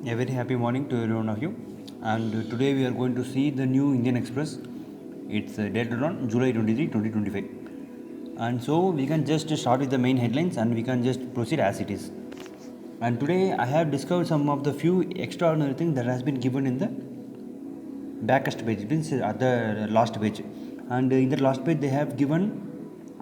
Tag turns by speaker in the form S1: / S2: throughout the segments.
S1: A very happy morning to every one of you. And today we are going to see the new Indian Express. It's dated on July 23, 2025. And so we can just start with the main headlines and we can just proceed as it is. And today I have discovered some of the few extraordinary things that has been given in the backest page, it means at the last page. And in the last page they have given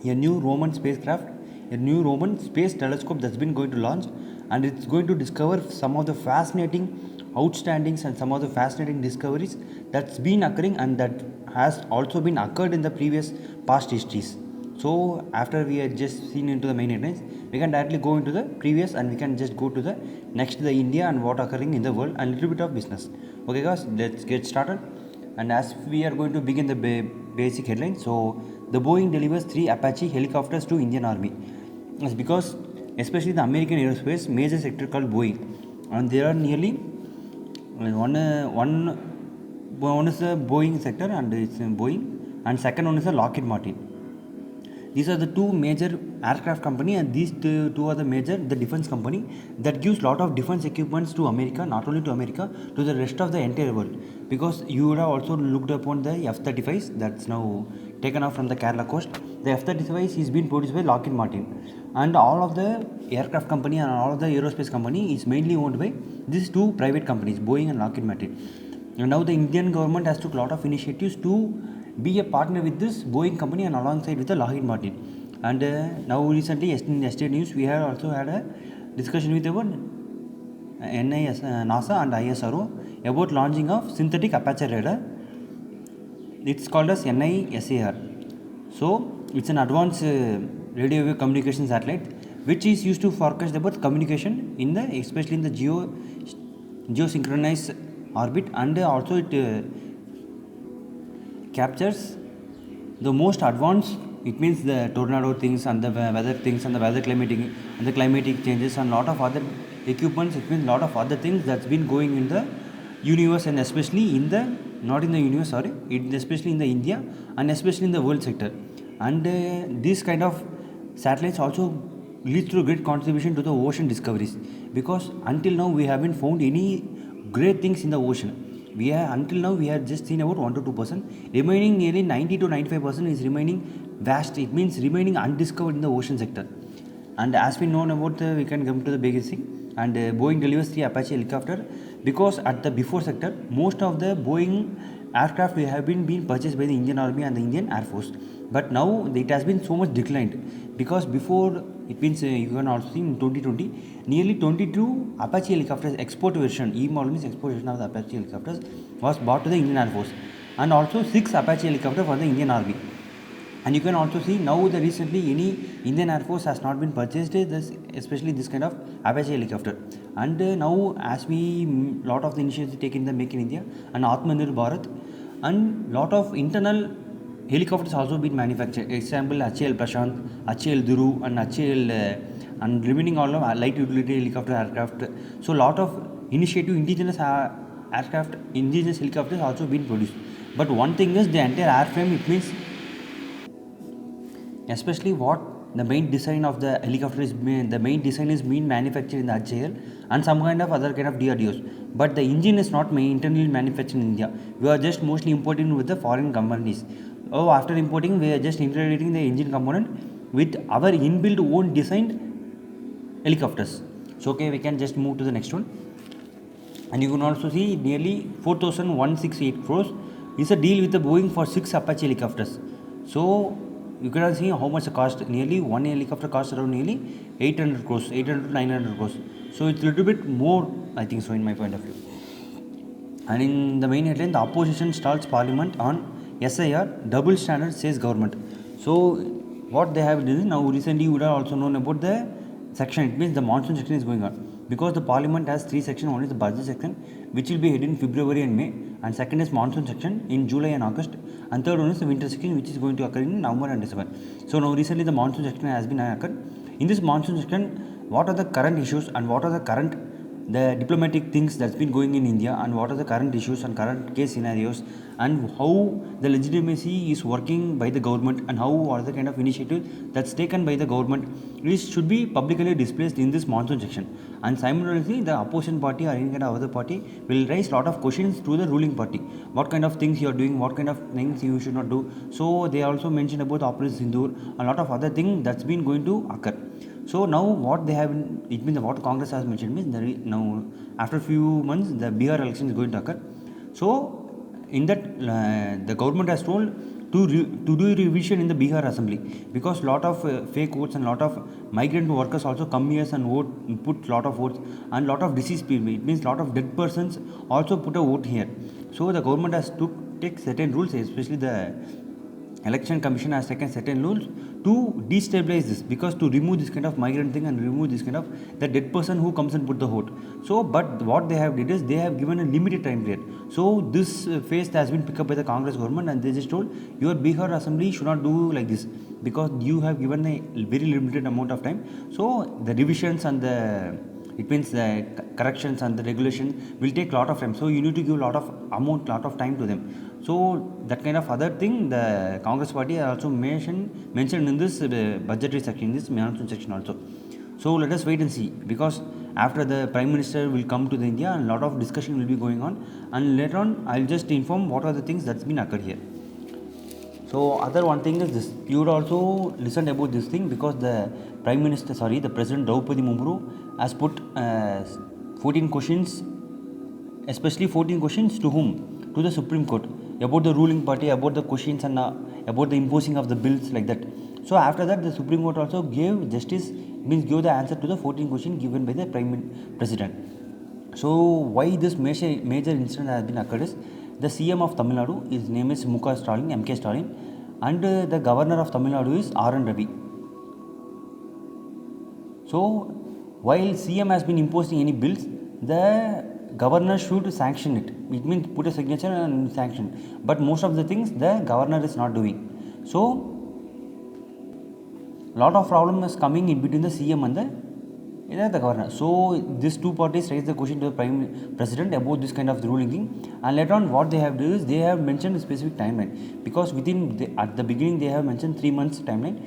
S1: a new Roman spacecraft, a new Roman space telescope that's been going to launch, and it's going to discover some of the fascinating outstandings and some of the fascinating discoveries that's been occurring and that has also been occurred in the previous past histories. So after we had just seen into the main headlines, we can directly go into the previous and we can just go to the next, the India and what occurring in the world and a little bit of business. Okay guys, let's get started. And as we are going to begin the basic headlines, so the Boeing delivers 3 Apache helicopters to Indian Army. It's because especially the American aerospace major sector called Boeing, and there are nearly one is the Boeing sector and it's Boeing, and second one is the Lockheed Martin. These are the two major aircraft company, and these two are the major the defense company that gives lot of defense equipments to America, not only to America, to the rest of the entire world. Because you would have also looked upon the F-35s that's now taken off from the Kerala coast. The F-35s is being produced by Lockheed Martin, and all of the aircraft company and all of the aerospace company is mainly owned by these two private companies, Boeing and Lockheed Martin. And now the Indian government has took lot of initiatives to be a partner with this Boeing company and alongside with the Lockheed Martin. And now recently in yesterday news we have also had a discussion with our NASA and ISRO about launching of synthetic aperture radar. It's called as NISAR. So it's an advanced radio wave communication satellite which is used to forecast about communication in the especially in the geosynchronized orbit, and also it captures the most advanced, it means the tornado things and the weather things and the weather climatic and the climatic changes and lot of other equipments, it means lot of other things that's been going in the universe, and especially in the not in the universe, sorry, it especially in the India and especially in the world sector. And this kind of satellites also leads to a great contribution to the ocean discoveries, because until now we haven't found any great things in the ocean. We have until now we have just seen about 1 to 2%. Remaining nearly 90 to 95% is remaining vast. It means remaining undiscovered in the ocean sector. And as we know about we can come to the basic. And Boeing delivers 3 Apache helicopter, because at the before sector most of the Boeing aircraft we have been purchased by the Indian Army and the Indian Air Force. But now it has been so much declined, because before it means you can also see in 2020 nearly 22 Apache helicopters export version, E model means export version of the Apache helicopters was bought to the Indian Air Force, and also 6 Apache helicopters for the Indian Army. And you can also see now the recently any Indian Air Force has not been purchased this, especially this kind of Apache helicopter. And now as we lot of the initiatives taken in the Make in India and Atmanirbhar Bharat, and lot of internal helicopters also been manufactured. Example HAL Prashant, HAL Dhuru and HAL and remaining all of light utility helicopter aircraft. So lot of initiative indigenous aircraft, indigenous helicopters also been produced. But one thing is the entire airframe, it means especially what the main design of the helicopter is the main design is being manufactured in the HAL and some kind of other kind of DRDOs, but the engine is not internally manufactured in India. We are just mostly importing with the foreign companies. After importing we are just integrating the engine component with our inbuilt own designed helicopters. So okay, we can just move to the next one. And you can also see nearly 4,168 crores is a deal with the Boeing for 6 Apache helicopters. So you can see how much the cost. Nearly one helicopter costs around nearly 800 crores, 800 to 900 crores. So it's a little bit more, I think so, in my point of view. And in the main headline, the opposition stalls parliament on SIR, double standard says government. So what they have done now, recently you would have also known about the section, it means the monsoon section is going on. Because the parliament has 3 sections, one is the budget section which will be held in February and May, and second is monsoon section in July and August, and third one is the winter section which is going to occur in November and December. So now recently the monsoon section has been occurred. In this monsoon section, what are the current issues and what are the current the diplomatic things that's been going in India and what are the current issues and current case scenarios and how the legitimacy is working by the government and how are the kind of initiative that's taken by the government should be publicly displayed in this monsoon section. And simultaneously the opposition party or any kind of other party will raise lot of questions to the ruling party, what kind of things you are doing, what kind of things you should not do. So they also mentioned about Operation Sindoor, a lot of other things that's been going to occur. So now what they have, it means what Congress has mentioned means now after few months the Bihar election is going to occur. So in that the government has told to do revision in the Bihar assembly, because lot of fake votes and lot of migrant workers also come here and vote, put lot of votes, and lot of deceased people, it means lot of dead persons also put a vote here. So the government has to take certain rules, especially the election commission has taken certain rules to destabilize this, because to remove this kind of migrant thing and remove this kind of the dead person who comes and put the vote. So but what they have did is they have given a limited time period. So this phase has been picked up by the Congress government, and they just told your Bihar assembly should not do like this, because you have given a very limited amount of time. So the revisions and the, it means the corrections and the regulation will take lot of time, so you need to give lot of time to them. So that kind of other thing the Congress party also mentioned in this budgetary section, this monsoon section also. So let us wait and see, because after the Prime Minister will come to the India and lot of discussion will be going on, and later on I'll just inform what are the things that's been occurred here. So other one thing is this, you would also listen about this thing, because the the President Draupadi Murmu has put 14 questions, especially 14 questions to whom? To the Supreme Court, about the ruling party, about the questions and about the imposing of the bills, like that. So after that the Supreme Court also gave justice, means give the answer to the 14 questions given by the President. So why this major incident has been occurred is, the CM of Tamil Nadu, his name is MK Stalin, and the Governor of Tamil Nadu is R.N. Ravi. So while CM has been imposing any bills, the governor should sanction it. It means put a signature and sanction. But most of the things the governor is not doing. So lot of problem is coming in between the CM and the governor. So these two parties raised the question to the Prime President about this kind of ruling thing, and later on what they have done is they have mentioned a specific timeline, because at the beginning they have mentioned 3 months timeline,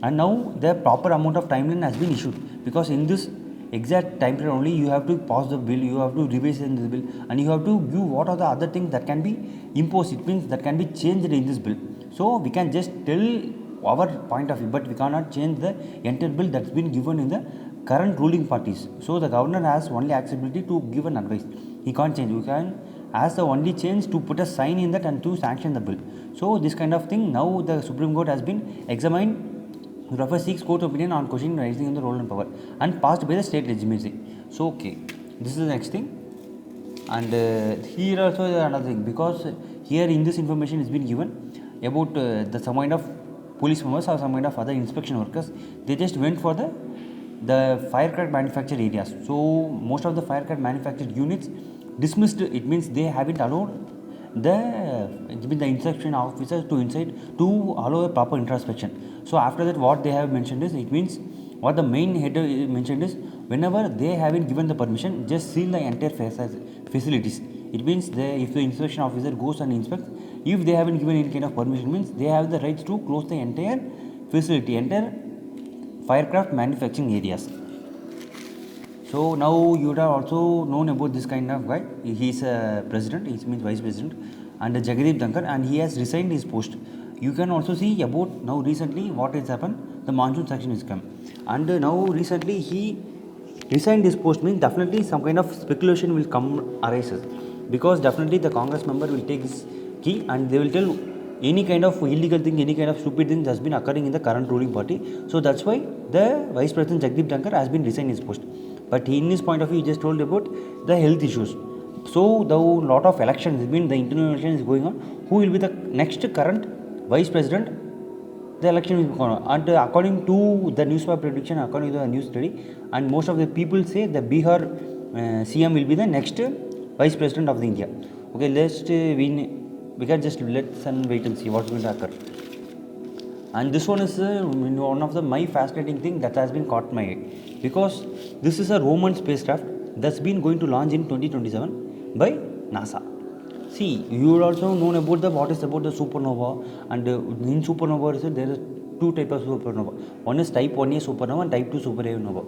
S1: and now the proper amount of timeline has been issued, because in this exact time period only you have to pass the bill, you have to revise the bill, and you have to give what are the other things that can be imposed, it means that can be changed in this bill. So we can just tell our point of view, but we cannot change the entire bill that's been given in the current ruling parties. So the governor has only accessibility to give an advice, he can't change. We can ask the only change to put a sign in that and to sanction the bill. So this kind of thing, now the Supreme Court has been examined, refer seeks court opinion on question rising in the role and power, and passed by the state legitimacy. So okay, this is the next thing. And here also another thing, because here in this information is been given about the some kind of police members or some kind of other inspection workers, they just went for the firecracker manufacture areas. So most of the firecracker manufactured units dismissed, it means they haven't allowed the inspection officers to inside to allow a proper introspection. So after that what they have mentioned is, it means what the main header mentioned is, whenever they haven't given the permission, just seal the entire facilities. It means if the inspection officer goes and inspects, if they haven't given any kind of permission, means they have the rights to close the entire facility, entire firecraft manufacturing areas. So now you would have also known about this kind of guy. He is a president, he means vice president, and Jagdeep Dhankar, and he has resigned his post. You can also see about now recently what has happened, the monsoon section is come, and now recently he resigned his post, means definitely some kind of speculation will come arises, because definitely the Congress member will take his key and they will tell any kind of illegal thing, any kind of stupid thing that's been occurring in the current ruling party. So that's why the Vice President Jagdeep Dhankar has been resigned his post. But in his point of view, he just told about the health issues. So the lot of elections, the internal election is going on. Who will be the next current Vice President? The election will go on. And according to the newspaper prediction, according to the news study, and most of the people say the Bihar CM will be the next Vice President of the India. Okay, we can just let's wait and see what's going to occur. And this one is one of the my fascinating thing that has been caught my eye, because this is a Roman spacecraft that's been going to launch in 2027 by NASA. See, you would also know about the what is about the supernova, and in supernova there are two types of supernova. One is type 1A supernova and type 2 supernova.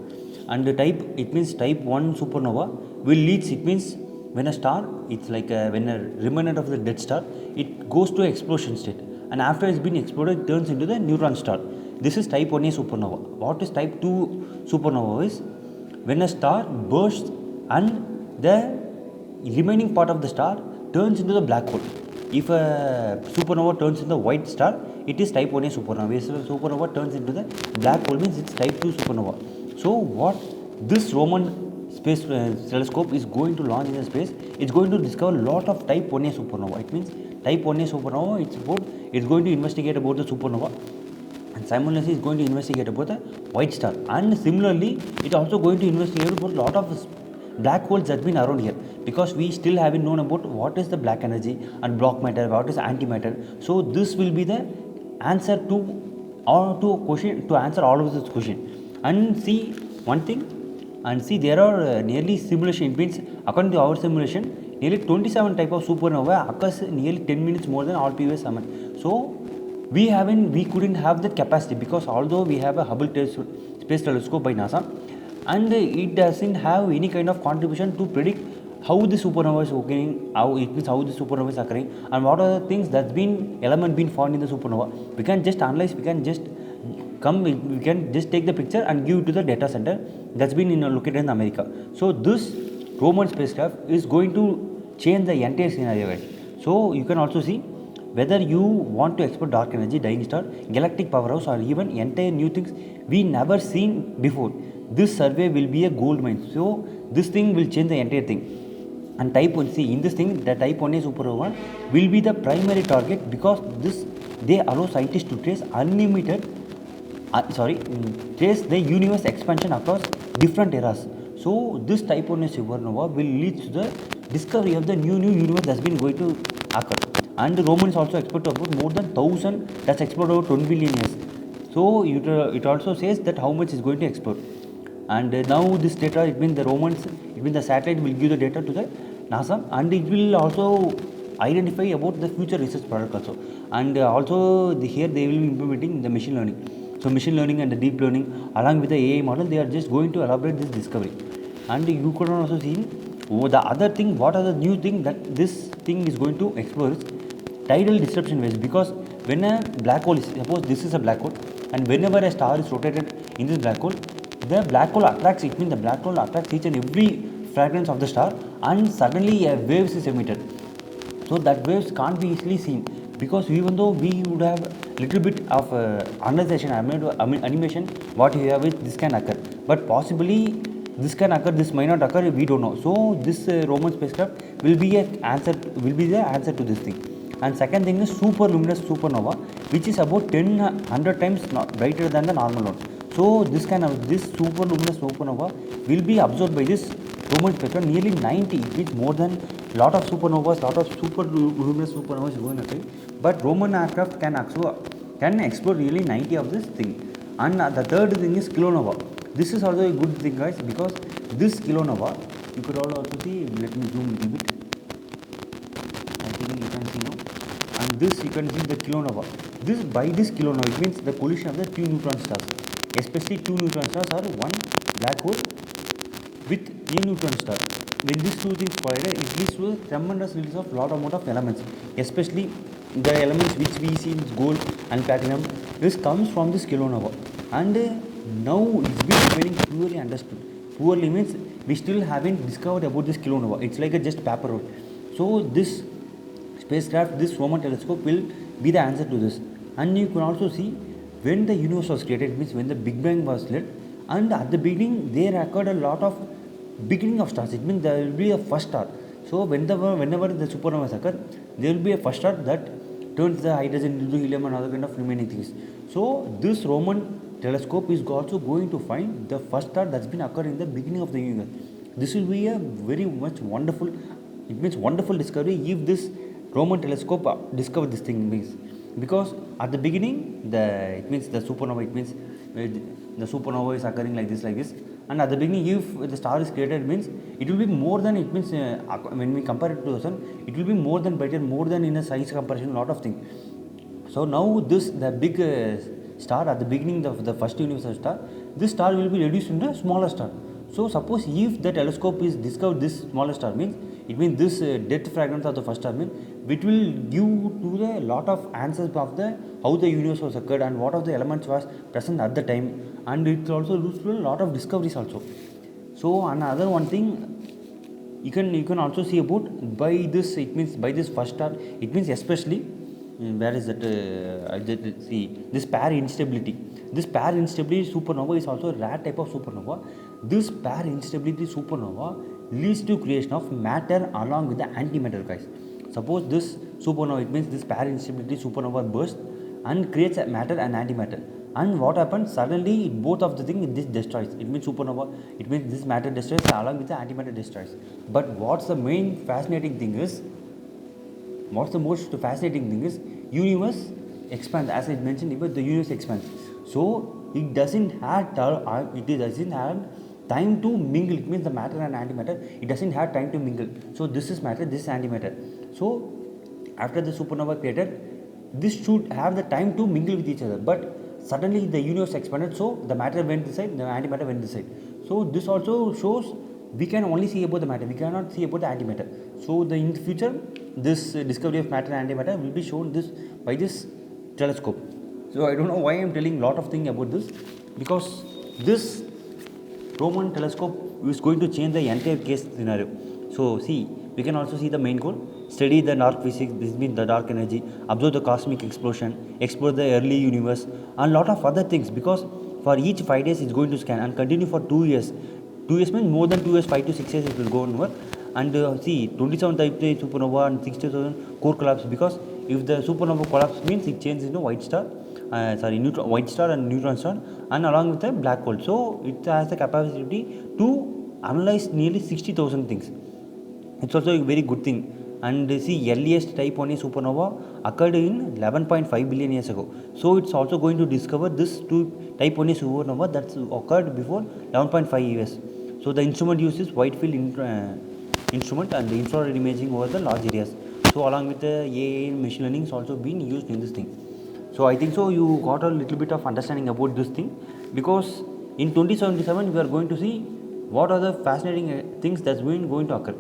S1: And the type, it means type 1 supernova will leads, it means when a star, it's like when a remnant of the dead star, it goes to explosion state, and after it's been exploded, it turns into the neutron star. This is type 1A supernova. What is type 2 supernova is when a star bursts and the remaining part of the star turns into the black hole. If a supernova turns into the white star, it is type 1A supernova. If a supernova turns into the black hole, means it's type 2 supernova. So what this Roman space telescope is going to launch in the space, it's going to discover a lot of type 1A supernova. It means type 1A supernova, it's going to investigate about the supernova, and simultaneously it's going to investigate about the white star, and similarly it also going to investigate about a lot of black holes that been around here, because we still haven't known about what is the black energy and black matter, what is antimatter. So this will be the answer to or to a question, to answer all of this question. And see one thing, and see there are nearly simulation, it means according to our simulation nearly 27 type of supernova occurs nearly 10 minutes more than all previous summer. So we couldn't have that capacity, because although we have a Hubble space telescope by NASA, and it doesn't have any kind of contribution to predict how the supernova is occurring, how it means how the supernova is occurring, and what are the things that's been element been found in the supernova. We can just analyze, we can just we can just take the picture and give it to the data center that's been located in America. So this Roman spacecraft is going to change the entire scenario, guys. So you can also see whether you want to explore dark energy, dying star, galactic powerhouse, or even entire new things we never seen before. This survey will be a gold mine. So this thing will change the entire thing. And type 1, see in this thing, the type 1A supernova will be the primary target, because this they allow scientists to trace unlimited trace the universe expansion across different eras. So this type 1A supernova will lead to the discovery of the new universe that's been going to occur. And the Romans also expect about more than 1000 that's explored over 20 billion years. So it also says that how much is going to explore. And now this data, it means the Romans, it means the satellite will give the data to the NASA, and it will also identify about the future research product also. And also here they will be implementing the machine learning. So machine learning and the deep learning along with the AI model, they are just going to elaborate this discovery. And you could also see the other thing, what are the new thing that this thing is going to explore is tidal disruption waves. Because when a black hole is, suppose this is a black hole, and whenever a star is rotated in this black hole, the black hole attracts, it means the black hole attracts each and every fragrance of the star, and suddenly a wave is emitted. So that waves can't be easily seen, because even though we would have little bit of analyzation, animation, what you have is this can occur, but possibly this can occur, this might not occur, we don't know. So this Roman spacecraft will be the answer to this thing. And second thing is super luminous supernova, which is about 100 times brighter than the normal one. So this super luminous supernova will be observed by this Roman spectrum nearly 90. It means more than lot of supernovas, lot of super luminous supernovas going to occur. But Roman aircraft can explore really 90 of this thing. And the third thing is kilonova. This is also a good thing, guys, because this kilonova, you could also see. Let me zoom a little bit. I think you can see now. And this you can see the kilonova. By this kilonova, it means the collision of the two neutron stars. Especially two neutron stars are one black hole with a neutron star. When these two things collide, it leads to a tremendous release of lot amount of elements, especially the elements which we see in gold and platinum. This comes from this kilonova, and now it's been remaining poorly understood. Poorly means we still haven't discovered about this kilonova. It's like a just paper road. So this spacecraft, this Roman telescope will be the answer to this. And you can also see when the universe was created, means when the Big Bang was led, and at the beginning there occurred a lot of beginning of stars. It means there will be a first star. So whenever the supernovas occur, there will be a first star that turns the hydrogen into helium and other kind of remaining things. So this Roman telescope is also going to find the first star that's been occurred in the beginning of the universe. This will be a very much wonderful, it means wonderful discovery if this Roman telescope discover this thing, means, because at the beginning it means the supernova, it means the supernova is occurring like this, And at the beginning, if the star is created, means it will be more than, it means when we compare it to the sun, it will be more than brighter, more than in a size comparison, lot of things. So now the big star at the beginning of the first universal star, this star will be reduced into a smaller star. So suppose if the telescope is discovered this smaller star, means it means this death fragments of the first star, means it will give to the lot of answers of the how the universe was occurred and what of the elements was present at the time, and it also leads to a lot of discoveries also. So another one thing, you can also see about by this, it means by this first star, it means especially where is that see this pair instability. This pair instability supernova is also a rare type of supernova. This pair instability supernova leads to creation of matter along with the antimatter, guys. Suppose this supernova, it means this pair instability supernova bursts and creates a matter and antimatter, and what happens, suddenly both of the thing this destroys. It means supernova, it means this matter destroys along with the antimatter destroys. But what's the main fascinating thing is, what's the most fascinating thing is, universe expands. As I mentioned about the universe expands, so it doesn't have time to mingle. It means the matter and antimatter, it doesn't have time to mingle. So this is matter, this is antimatter. So after the supernova created, this should have the time to mingle with each other, but suddenly the universe expanded, so the matter went this side, the antimatter went this side. So this also shows we can only see about the matter, we cannot see about the antimatter. So in the future, this discovery of matter and antimatter will be shown this by this telescope. So I don't know why I am telling lot of things about this, because this Roman telescope is going to change the entire case scenario. So see, we can also see the main goal: study the dark physics, this means the dark energy, observe the cosmic explosion, explore the early universe, and lot of other things. Because for each 5 days it's going to scan and continue for 2 years. 2 years means more than 2 years, 5 to 6 years it will go on work. And see, 27 type supernova and 60,000 core collapse, because if the supernova collapse means it changes into white star, white star and neutron star, and along with a black hole. So it has the capacity to analyze nearly 60,000 things. It's also a very good thing. And see, earliest type 1a supernova occurred in 11.5 billion years ago. So it's also going to discover this type 1a supernova that's occurred before 11.5 years. So the instrument uses wide field instrument and the infrared imaging over the large areas. So along with the AI and machine learning is also being used in this thing. So I think so you got a little bit of understanding about this thing, because in 2077 we are going to see what are the fascinating things that's going to occur.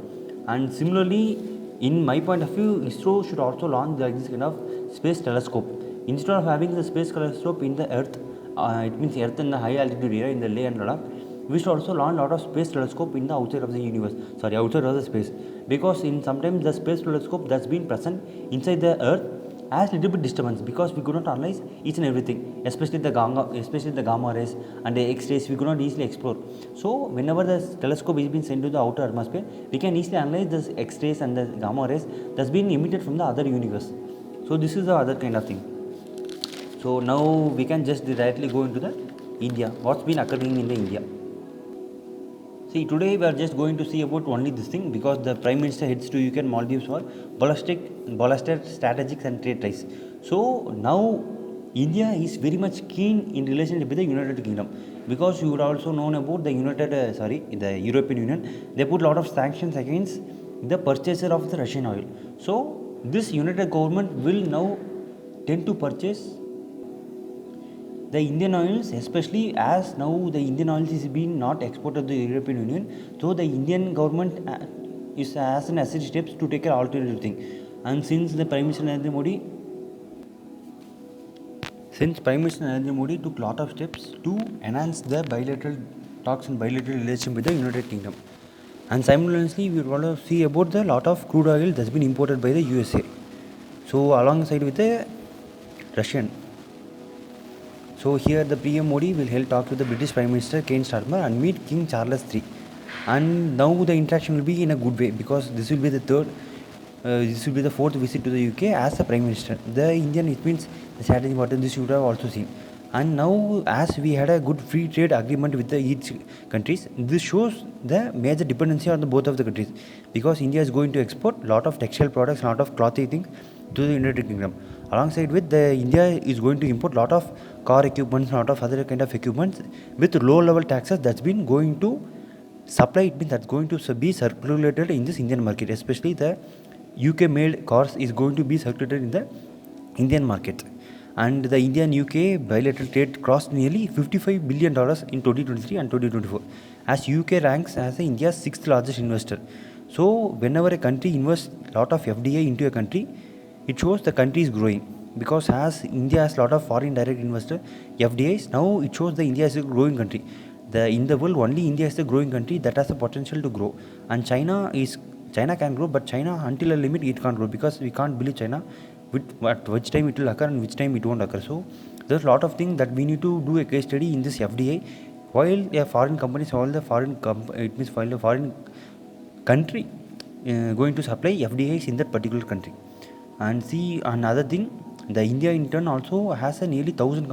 S1: And similarly, in my point of view, ISRO should also launch this kind of space telescope. Instead of having the space telescope in the Earth, it means Earth in the high altitude area in the Leh and Ladakh, we should also launch a lot of space telescope in the outside of the universe, outside of the space. Because in sometimes the space telescope that's been present inside the Earth has little bit disturbance, because we could not analyze each and everything, especially the gamma rays and the X-rays we could not easily explore. So whenever the telescope is being sent to the outer atmosphere, we can easily analyze the X-rays and the gamma rays that's been emitted from the other universe. So this is the other kind of thing. So now we can just directly go into the India, what's been occurring in the India. See, today we are just going to see about only this thing, because the Prime Minister heads to UK and Maldives for ballistic strategic and trade ties. So now India is very much keen in relationship with the United Kingdom, because you would also known about the the European Union. They put a lot of sanctions against the purchaser of the Russian oil. So this United government will now tend to purchase the Indian oils, especially as now the Indian oils is being not exported to the European Union. So the Indian government is has necessary steps to take an alternative thing. And since Prime Minister Narendra Modi took a lot of steps to enhance the bilateral talks and bilateral relationship with the United Kingdom. And simultaneously, we will also see about the lot of crude oil that's been imported by the USA. So alongside with the Russian. So here the PM Modi will held talks with the British Prime Minister Keir Starmer and meet King Charles III. And now the interaction will be in a good way, because this will be the fourth visit to the UK as a Prime Minister. The Indian, it means the strategy what this you would have also seen. And now as we had a good free trade agreement with each countries, this shows the major dependency on the both of the countries, because India is going to export lot of textile products, lot of clothing things to the United Kingdom. Alongside with the India is going to import lot of car equipments, lot of other kind of equipments with low level taxes that's been going to supply. It means that's going to be circulated in this Indian market, especially the UK made cars is going to be circulated in the Indian market. And the India and UK bilateral trade crossed nearly $55 billion in 2023 and 2024, as UK ranks as India's sixth largest investor. So whenever a country invests a lot of FDI into a country, it shows the country is growing, because as India has a lot of foreign direct investor FDIs, now it shows the India is a growing country. In the world only India is the growing country that has the potential to grow, and China can grow, but China until a limit it can't grow, because we can't believe China at which time it will occur and which time it won't occur. So there's a lot of things that we need to do a case study in this FDI, while a foreign companies, all the it means while the foreign country going to supply FDIs in that particular country. And see another thing, the India in turn also has a nearly 1,000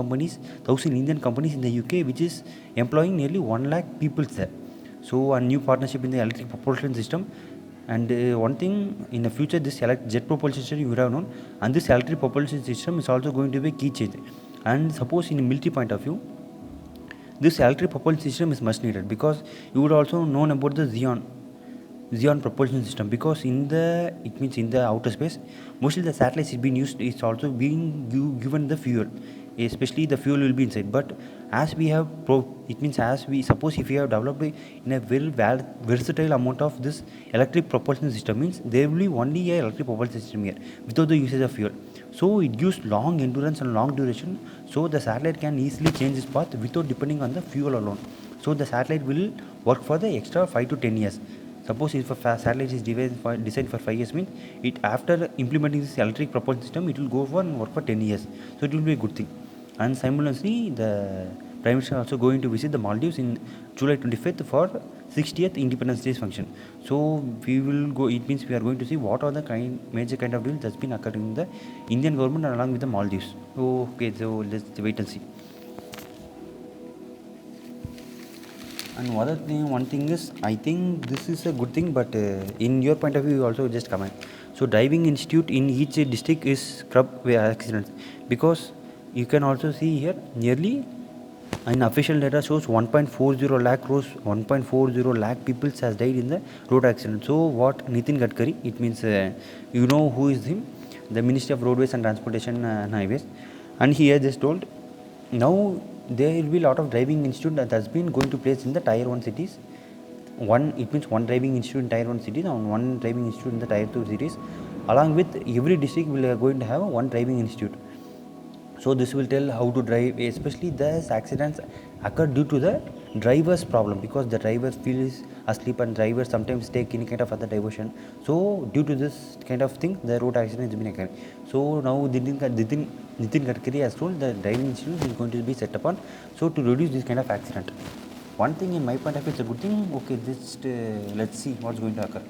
S1: Indian companies in the UK, which is employing nearly 1 lakh people there. So a new partnership in the electric propulsion system. And one thing in the future, this jet propulsion system you would have known, and this electric propulsion system is also going to be a key change. And suppose in a military point of view, this electric propulsion system is much needed, because you would also known about the Xeon propulsion system, because in the outer space, mostly the satellites is being used, is also being given the fuel, especially the fuel will be inside. But as we have as we suppose, if we have developed in a very versatile amount of this electric propulsion system, means there will be only a electric propulsion system here without the usage of fuel. So it gives long endurance and long duration, so the satellite can easily change its path without depending on the fuel alone. So the satellite will work for the extra 5 to 10 years. Suppose if a satellite is designed for 5 years, means it after implementing this electric propulsion system, it will go for and work for 10 years. So it will be a good thing. And simultaneously, the Prime Minister also going to visit the Maldives in July 25th for 60th Independence Day function. So we will go. It means we are going to see what are the major kind of deals that's been occurring in the Indian government along with the Maldives. Okay, so let's wait and see. And one thing is, I think this is a good thing, but in your point of view, also just comment. So driving institute in each district is scrubbed with accidents, because you can also see here nearly, in official data shows 1.40 lakh roads, 1.40 lakh people has died in the road accident. So what Nitin Gadkari, it means you know who is him, the Ministry of Roadways and Transportation and Highways, and he has just told now there will be a lot of driving institute that has been going to place in the tier 1 cities. It means one driving institute in tier 1 cities and one driving institute in the tier 2 cities. Along with every district, we are going to have one driving institute. So this will tell how to drive, especially the accidents occur due to the driver's problem, because the driver feels asleep and drivers sometimes take any kind of other diversion. So due to this kind of thing, the road accident has been occurring. So now Nitin Gadkari has told the driving institute is going to be set upon, so to reduce this kind of accident. One thing in my point of view, it's a good thing. Okay, just let's see what's going to occur.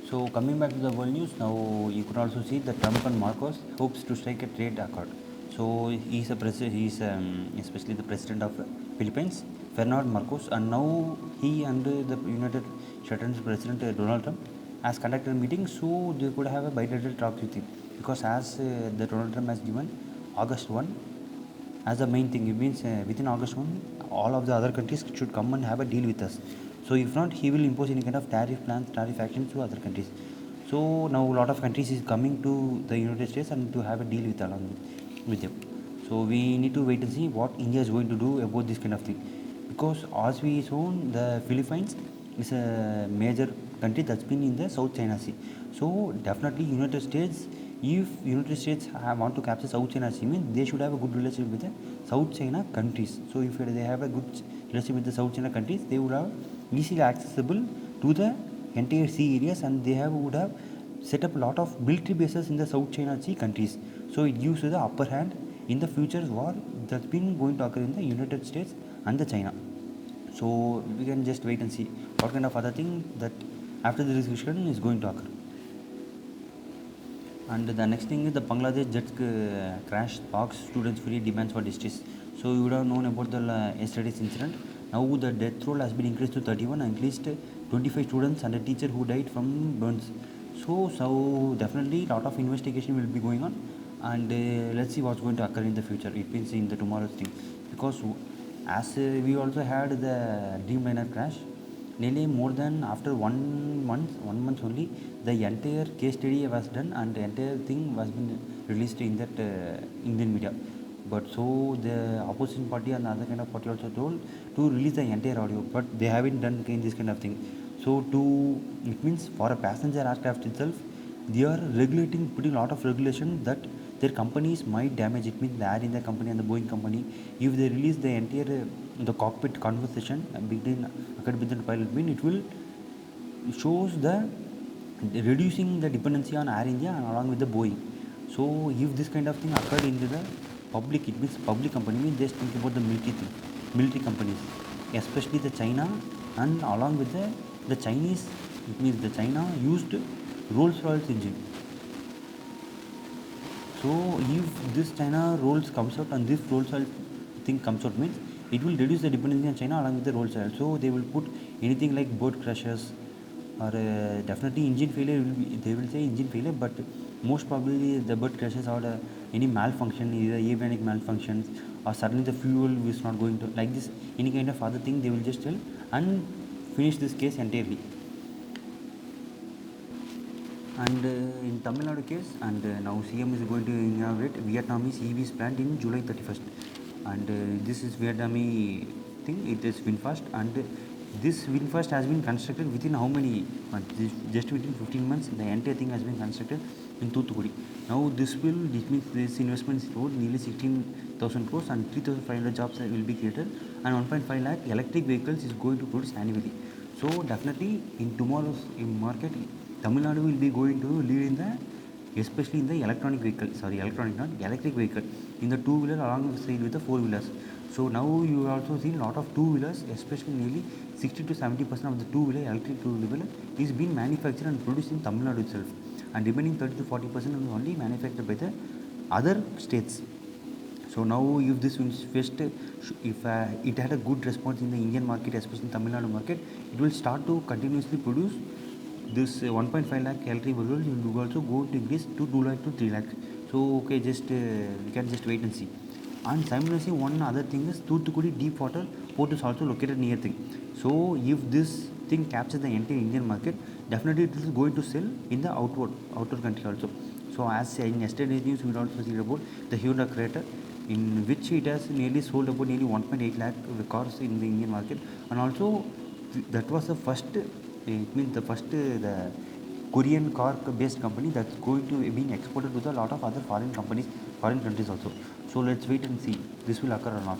S1: So coming back to the world news, now you could also see that Trump and Marcos hopes to strike a trade accord. So he's especially the president of Philippines, Ferdinand Marcos, and now he and the United States President Donald Trump has conducted a meeting, so they could have a bilateral talk with him, because as the Donald Trump has given August 1 as the main thing. It means within August 1, all of the other countries should come and have a deal with us. So if not, he will impose any kind of tariff plans, tariff actions to other countries. So now a lot of countries is coming to the United States and to have a deal with them. So we need to wait and see what India is going to do about this kind of thing, because as we shown, the Philippines is a major country that's been in the South China Sea. So definitely United States, if United States want to capture South China Sea, means they should have a good relationship with the South China countries. So if they have a good relationship with the South China countries, they would have easily accessible to the entire sea areas, and would have set up a lot of military bases in the South China Sea countries. So it gives the upper hand in the future war that's been going to occur in the United States and the China. So we can just wait and see what kind of other thing that after the discussion is going to occur. And the next thing is the Bangladesh jet crash sparks students' free demands for justice. So you would have known about the yesterday's incident. Now the death roll has been increased to 31, and at least 25 students and a teacher who died from burns. So definitely a lot of investigation will be going on, and let's see what's going to occur in the future. It means in the tomorrow's thing, because as we also had the Dreamliner crash, nearly more than after 1 month only, the entire case study was done and the entire thing was been released in that Indian media. But so the opposition party and the other kind of party also told to release the entire audio, but they haven't done this kind of thing. So to it means for a passenger aircraft itself, they are regulating, putting a lot of regulation that their companies might damage. It means the Air India company and the Boeing company, if they release the entire the cockpit conversation between occurred between the pilot, mean it will shows the reducing the dependency on Air India and along with the Boeing. So if this kind of thing occurred into the public, it means public company, means just think about the military thing, military companies, especially the China, and along with the Chinese, it means the China used Rolls-Royce engine. So if this China Rolls comes out and this Rolls-Royce thing comes out, means it will reduce the dependency on China along with the Rolls-Royce. So they will put anything like boat crashes or definitely engine failure will be, they will say engine failure, but most probably the boat crashes or any malfunction, either avionic malfunctions or suddenly the fuel is not going to, like this, any kind of other thing they will just tell and finish this case entirely. And in Tamil Nadu case, and now CM is going to inaugurate Vietnamese EVs plant in July 31st. And this is Vietnamese thing, it is VinFast, and this VinFast has been constructed within how many months? Just within 15 months, the entire thing has been constructed in Thoothukudi. Now this means this investment is worth nearly 16,000 crores and 3,500 jobs will be created, and 1.5 lakh electric vehicles is going to produce annually. So definitely in tomorrow's market, Tamil Nadu will be going to lead in the, especially in the electric vehicle, in the two-wheeler alongside with the four-wheelers. So now you also see a lot of two-wheelers, especially nearly 60 to 70% of the two-wheeler, electric two-wheeler is being manufactured and produced in Tamil Nadu itself, and remaining 30 to 40% is only manufactured by the other states. So now if this fest, if it had a good response in the Indian market, especially in Tamil Nadu market, it will start to continuously produce this 1.5 lakh electric vehicles will also go to increase to 2 lakh to 3 lakh. So okay, just we can just wait and see. And simultaneously, one other thing is Thoothukudi deep water port is also located near thing. So if this thing captures the entire Indian market, definitely it is going to sell in the outer country also. So as in yesterday's news, we also see about the Hyundai Creta, in which it has nearly sold about nearly 1.8 lakh cars in the Indian market, and also that was the first, it means the first the Korean car based company that's going to be being exported to a lot of other foreign companies, foreign countries also. So let's wait and see this will occur or not.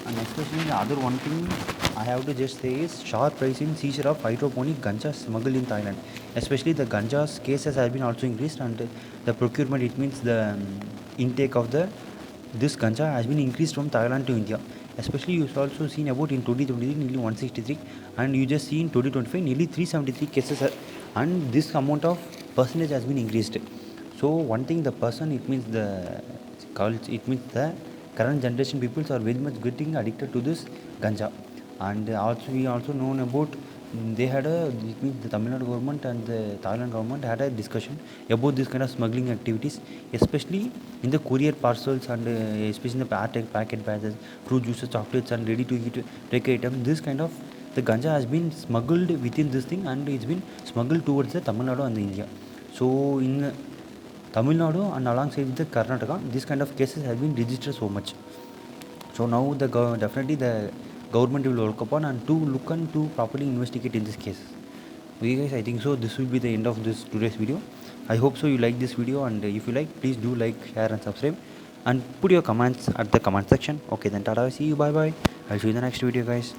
S1: And especially the other one thing I have to just say is sharp rise in seizure of hydroponic ganja smuggled in Thailand. Especially the ganja's cases have been also increased, and the procurement, it means the intake of the this ganja has been increased from Thailand to India. Especially you also seen about in 2023 nearly 163, and you just see in 2025 nearly 373 cases, and this amount of percentage has been increased. So one thing, the person, it means the it means the current generation peoples are very much getting addicted to this ganja. And also we also known about, they had a, it means the Tamil Nadu government and the Thailand government had a discussion about this kind of smuggling activities, especially in the courier parcels, and especially in the packet batches, fruit juices, chocolates, and ready to eat take items. This kind of the ganja has been smuggled within this thing, and it's been smuggled towards the Tamil Nadu and the India. So in Tamil Nadu and alongside with the Karnataka, this kind of cases have been registered so much. So now the definitely the government will work upon and to look and to properly investigate in this case. Okay guys, I think so this will be the end of this today's video. I hope so you like this video, and if you like, please do like, share and subscribe, and put your comments at the comment section. Okay then, tada, see you, bye bye. I'll see you in the next video guys.